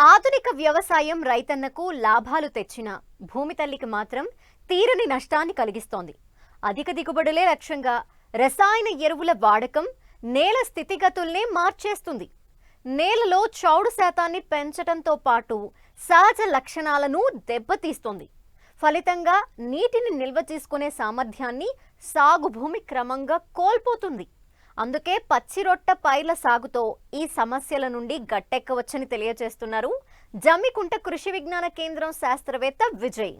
ఆధునిక వ్యవసాయం రైతన్నకు లాభాలు తెచ్చినా భూమి తల్లికి మాత్రం తీరని నష్టాన్ని కలిగిస్తోంది. అధిక దిగుబడులే లక్ష్యంగా రసాయన ఎరువుల వాడకం నేల స్థితిగతుల్ని మార్చేస్తుంది. నేలలో చౌడు శాతాన్ని పెంచడంతో పాటు సహజ లక్షణాలను దెబ్బతీస్తుంది. ఫలితంగా నీటిని నిల్వ చేసుకునే సామర్థ్యాన్ని సాగు భూమి క్రమంగా కోల్పోతుంది. అందుకే పచ్చిరొట్ట పైర్ల సాగుతో ఈ సమస్యల నుండి గట్టెక్కవచ్చని తెలియజేస్తున్నారు జమ్మికుంట కృషి విజ్ఞాన కేంద్రం శాస్త్రవేత్త విజయ్.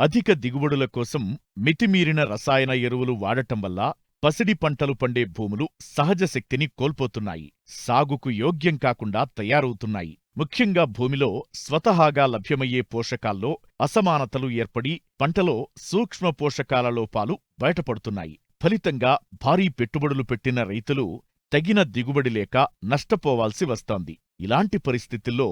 అధిక దిగుబడుల కోసం మితిమీరిన రసాయన ఎరువులు వాడటం వల్ల పసిడి పంటలు పండే భూములు సహజ శక్తిని కోల్పోతున్నాయి, సాగుకు యోగ్యం కాకుండా తయారవుతున్నాయి. ముఖ్యంగా భూమిలో స్వతహాగా లభ్యమయ్యే పోషకాల్లో అసమానతలు ఏర్పడి పంటలో సూక్ష్మ పోషకాల లోపాలు బయటపడుతున్నాయి. ఫలితంగా భారీ పెట్టుబడులు పెట్టిన రైతులు తగిన దిగుబడి లేక నష్టపోవాల్సి వస్తోంది. ఇలాంటి పరిస్థితుల్లో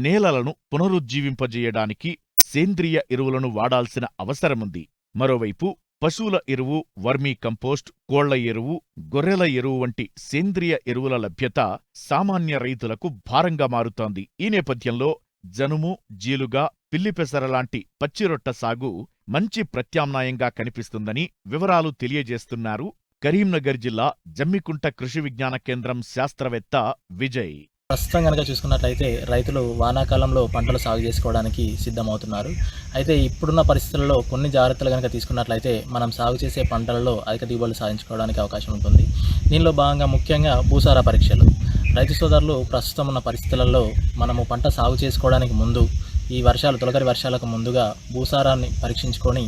నేలలను పునరుజ్జీవింపజేయడానికి సేంద్రియ ఎరువులను వాడాల్సిన అవసరముంది. మరోవైపు పశువుల ఎరువు, వర్మీ కంపోస్ట్, కోళ్ల ఎరువు, గొర్రెల ఎరువు వంటి సేంద్రియ ఎరువుల లభ్యత సామాన్య రైతులకు భారంగా మారుతోంది. ఈ నేపథ్యంలో జనుము, జీలుగా, పిల్లిపెసర లాంటి పచ్చిరొట్ట సాగు మంచి ప్రత్యామ్నాయంగా కనిపిస్తుందని వివరాలు తెలియజేస్తున్నారు కరీంనగర్ జిల్లా జమ్మికుంట కృషి విజ్ఞాన కేంద్రం శాస్త్రవేత్త విజయ్. ప్రస్తుతం కనుక చూసుకున్నట్లయితే రైతులు వానాకాలంలో పంటలు సాగు చేసుకోవడానికి సిద్ధమవుతున్నారు. అయితే ఇప్పుడున్న పరిస్థితుల్లో కొన్ని జాగ్రత్తలు కనుక తీసుకున్నట్లయితే మనం సాగు చేసే పంటలలో అధిక దిగుబడులు సాధించుకోవడానికి అవకాశం ఉంటుంది. దీనిలో భాగంగా ముఖ్యంగా భూసార పరీక్షలు. రైతు సోదరులు ప్రస్తుతం ఉన్న పరిస్థితులలో మనము పంట సాగు చేసుకోవడానికి ముందు ఈ తొలకరి వర్షాలకు ముందుగా భూసారాన్ని పరీక్షించుకొని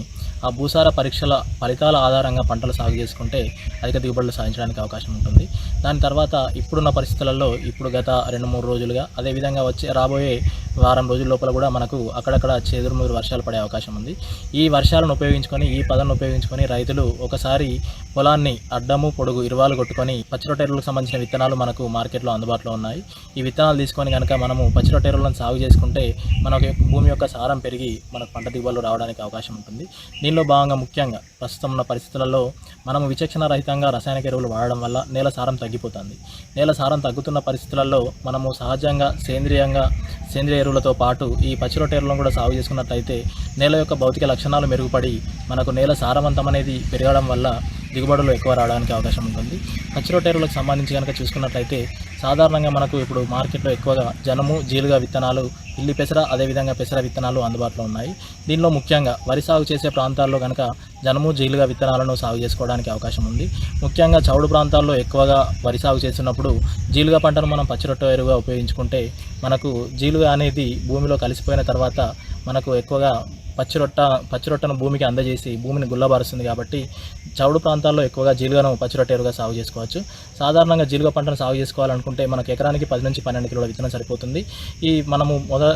ఆ భూసార పరీక్షల ఫలితాల ఆధారంగా పంటలు సాగు చేసుకుంటే అధిక దిగుబడులు సాధించడానికి అవకాశం ఉంటుంది. దాని తర్వాత ఇప్పుడున్న పరిస్థితులలో గత 2-3 రోజులుగా అదేవిధంగా రాబోయే వారం రోజుల లోపల కూడా మనకు అక్కడక్కడ చెదురుముదురు వర్షాలు పడే అవకాశం ఉంది. ఈ వర్షాలను ఉపయోగించుకొని, ఈ పదాన్ని ఉపయోగించుకొని రైతులు ఒకసారి పొలాన్ని అడ్డము పొడుగు ఇరువాలు కొట్టుకొని పచ్చిరొట్టెరువులకు సంబంధించిన విత్తనాలు మనకు మార్కెట్లో అందుబాటులో ఉన్నాయి. ఈ విత్తనాలు తీసుకొని కనుక మనము పచ్చిరొట్టెరువులను సాగు చేసుకుంటే మనకు భూమి యొక్క సారం పెరిగి మనకు పంట దిగుబడులు రావడానికి అవకాశం ఉంటుంది. దీనిలో భాగంగా ముఖ్యంగా ప్రస్తుతం ఉన్న పరిస్థితులలో మనము విచక్షణ రహితంగా రసాయనిక ఎరువులు వాడడం వల్ల నేల సారం తగ్గిపోతుంది. నేల సారం తగ్గుతున్న పరిస్థితులలో మనము సహజంగా సేంద్రియ ఎరువులతో పాటు ఈ పచ్చిరొట్ట ఎరువులను కూడా సాగు చేసుకున్నట్లయితే నేల యొక్క భౌతిక లక్షణాలు మెరుగుపడి మనకు నేల సారవంతం అనేది పెరగడం వల్ల దిగుబడులు ఎక్కువ రావడానికి అవకాశం ఉంటుంది. పచ్చిరొట్ట ఎరువులకు సంబంధించి కనుక చూసుకున్నట్లయితే సాధారణంగా మనకు ఇప్పుడు మార్కెట్లో ఎక్కువగా జనుము, జీలుగా విత్తనాలు, పిల్లి పెసర, అదేవిధంగా పెసర విత్తనాలు అందుబాటులో ఉన్నాయి. దీనిలో ముఖ్యంగా వరి సాగు చేసే ప్రాంతాల్లో కనుక జనుము, జీలుగా విత్తనాలను సాగు చేసుకోవడానికి అవకాశం ఉంది. ముఖ్యంగా చౌడు ప్రాంతాల్లో ఎక్కువగా వరి సాగు చేస్తున్నప్పుడు జీలుగా పంటను మనం పచ్చిరొట్ట ఎరువుగా ఉపయోగించుకుంటే మనకు జీలుగా అనేది భూమిలో కలిసిపోయిన తర్వాత మనకు ఎక్కువగా పచ్చిరొట్టను భూమికి అందజేసి భూమిని గుల్లబారుస్తుంది. కాబట్టి చౌడు ప్రాంతాల్లో ఎక్కువగా జీలుగను పచ్చిరొట్ట ఎరువుగా సాగు చేసుకోవచ్చు. సాధారణంగా జీలుగ పంటను సాగు చేసుకోవాలనుకుంటే మనకు ఎకరానికి 10 నుంచి 12 కిలోల విత్తనం సరిపోతుంది. మనము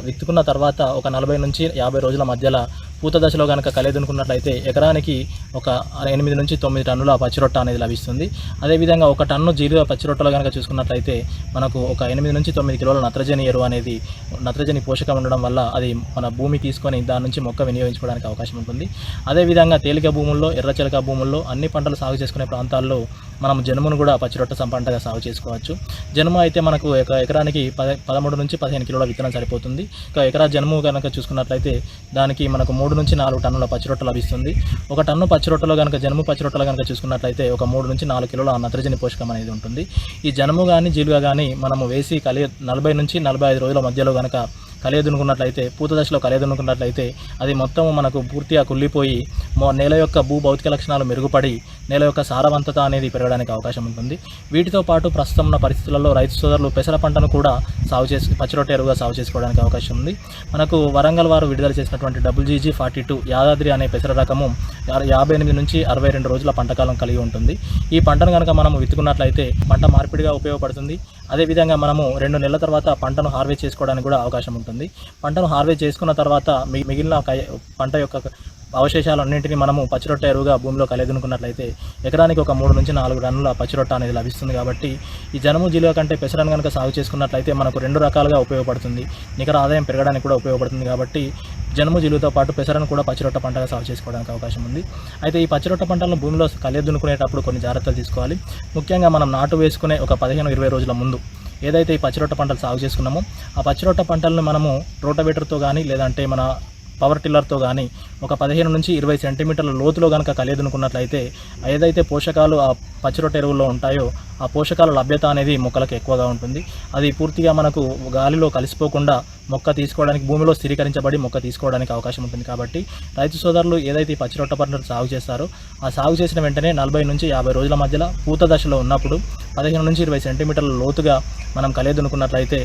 విత్తుకున్న తర్వాత ఒక 40 నుంచి 50 రోజుల మధ్యలో పూత దశలో కనుక కలియదునుకున్నట్లయితే ఎకరానికి ఒక 8 నుంచి 9 టన్నుల పచ్చిరొట్ట అనేది లభిస్తుంది. అదేవిధంగా 1 టన్ను జీలుగ పచ్చిరొట్టలో కనుక చూసుకున్నట్లయితే మనకు ఒక 8 నుంచి 9 కిలోల నత్రజని ఎరువు అనేది నత్రజని పోషకం ఉండడం వల్ల అది మన భూమి తీసుకొని దాని నుంచి మొక్క వినియోగించుకోవడానికి అవకాశం ఉంటుంది. అదేవిధంగా తేలిక భూముల్లో, ఎర్రచిలక భూముల్లో అన్ని పంటలు సాగు చేసుకునే ప్రాంతాల్లో మనం జనుమును కూడా పచ్చిరొట్ట పంటగా సాగు చేసుకోవచ్చు. జనుము అయితే మనకు ఎకరానికి 13 నుంచి 15 కిలోల విత్తనం సరిపోతుంది. ఒక ఎకరా జనుము కనుక చూసుకున్నట్లయితే దానికి మనకు 3 నుంచి 4 టన్నుల పచ్చిరొట్ట లభిస్తుంది. 1 టన్ను పచ్చిరొట్టలో కనుక జనుము పచ్చిరొట్టలో కనుక చూసుకున్నట్లయితే ఒక 3 నుంచి 4 కిలోల నత్రజని పోషకం అనేది ఉంటుంది. ఈ జనుము కానీ జీలుగా కానీ మనము వేసి 40 నుంచి 45 రోజుల మధ్యలో కనుక కలియదునుకున్నట్లయితే, పూత దశలో కలియదునుకున్నట్లయితే అది మొత్తం మనకు పూర్తిగా కుళ్ళిపోయి నేల యొక్క భౌతిక లక్షణాలు మెరుగుపడి నేల యొక్క సారవంతత అనేది పెరగడానికి అవకాశం ఉంటుంది. వీటితో పాటు ప్రస్తుతం ఉన్న పరిస్థితులలో రైతు సోదరులు పెసర పంటను కూడా పచ్చిరొట్ట ఎరువుగా సాగు చేసుకోవడానికి అవకాశం ఉంది. మనకు వరంగల్ వారు విడుదల చేసినటువంటి WGG42 యాదాద్రి అనే పెసర రకము 58 నుంచి 62 రోజుల పంటకాలం కలిగి ఉంటుంది. ఈ పంటను కనుక మనము విత్తుకున్నట్లయితే పంట మార్పిడిగా ఉపయోగపడుతుంది. అదేవిధంగా మనము 2 నెలల తర్వాత పంటను హార్వెస్ట్ చేసుకోవడానికి కూడా అవకాశం ఉంటుంది. పంటను హార్వెస్ట్ చేసుకున్న తర్వాత మిగిలిన పంట యొక్క అవశేషాలన్నింటినీ మనము పచ్చిరొట్ట ఎరువుగా భూమిలో కలియదునుకున్నట్లయితే ఎకరానికి ఒక 3 నుంచి 4 టన్నుల పచ్చిరొట్ట అనేది లభిస్తుంది. కాబట్టి ఈ జనుము జీలుగ కంటే పెసరను కనుక సాగు చేసుకున్నట్లయితే మనకు 2 రకాలుగా ఉపయోగపడుతుంది. నికర ఆదాయం పెరగడానికి కూడా ఉపయోగపడుతుంది. కాబట్టి జనుము జిలుగుతో పాటు పెసరను కూడా పచ్చిరొట్ట పంటగా సాగు చేసుకోవడానికి అవకాశం ఉంది. అయితే ఈ పచ్చిరొట్ట పంటలను భూమిలో కలియదున్నుకునేటప్పుడు కొన్ని జాగ్రత్తలు తీసుకోవాలి. ముఖ్యంగా మనం నాటు వేసుకునే ఒక 15-20 రోజుల ముందు ఏదైతే ఈ పచ్చిరొట్ట పంటలు సాగు చేసుకున్నామో ఆ పచ్చిరొట్ట పంటలను మనము రోటవేటర్తో కానీ లేదంటే మన పవర్ టిల్లర్తో కానీ ఒక 15 నుంచి 20 సెంటీమీటర్ల లోతులో కనుక కలియదునుకున్నట్లయితే ఏదైతే పోషకాలు ఆ పచ్చిరొట్ట ఎరువుల్లో ఉంటాయో ఆ పోషకాల లభ్యత అనేది మొక్కలకు ఎక్కువగా ఉంటుంది. అది పూర్తిగా మనకు గాలిలో కలిసిపోకుండా మొక్క తీసుకోవడానికి భూమిలో స్థిరీకరించబడి మొక్క తీసుకోవడానికి అవకాశం ఉంటుంది. కాబట్టి రైతు సోదరులు ఏదైతే ఈ పచ్చిరొట్ట పంటలు సాగు చేస్తారో ఆ సాగు చేసిన వెంటనే 40 నుంచి 50 రోజుల మధ్యలో పూత దశలో ఉన్నప్పుడు 15 నుంచి 20 సెంటీమీటర్ల లోతుగా మనం కలియదునుకున్నట్లయితే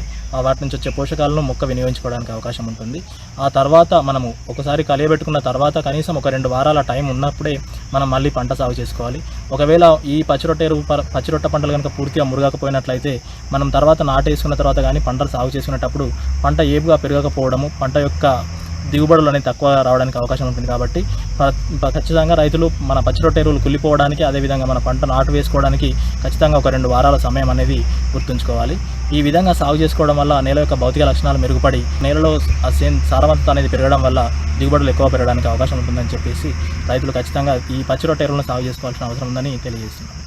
వాటి నుంచి వచ్చే పోషకాలను మొక్క వినియోగించుకోవడానికి అవకాశం ఉంటుంది. ఆ తర్వాత మనము ఒకసారి కలియబెట్టుకున్న తర్వాత కనీసం ఒక 2 వారాల టైం ఉన్నప్పుడే మనం మళ్ళీ పంట సాగు చేసుకోవాలి. ఒకవేళ ఈ పచ్చిరొట్ట పంటలు కనుక పూర్తిగా మురగకపోయినట్లయితే మనం తర్వాత నాటేసుకున్న తర్వాత కానీ పంటలు సాగు చేసుకునేటప్పుడు పంట ఏపుగా పెరగకపోవడము, పంట యొక్క దిగుబడులు అనేది తక్కువ రావడానికి అవకాశం ఉంటుంది. కాబట్టి ఖచ్చితంగా రైతులు మన పచ్చిరొట్ట ఎరువులు కుళ్ళిపోవడానికి అదేవిధంగా మన పంట నాటు వేసుకోవడానికి ఖచ్చితంగా ఒక 2 వారాల సమయం అనేది గుర్తుంచుకోవాలి. ఈ విధంగా సాగు చేసుకోవడం వల్ల నేల యొక్క భౌతిక లక్షణాలు మెరుగుపడి నేలలో సారవంతత అనేది పెరగడం వల్ల దిగుబడులు ఎక్కువ పెరగడానికి అవకాశం ఉంటుందని చెప్పేసి రైతులు ఖచ్చితంగా ఈ పచ్చిరొట్ట ఎరువులను సాగు చేసుకోవాల్సిన అవసరం ఉందని తెలియజేస్తున్నాం.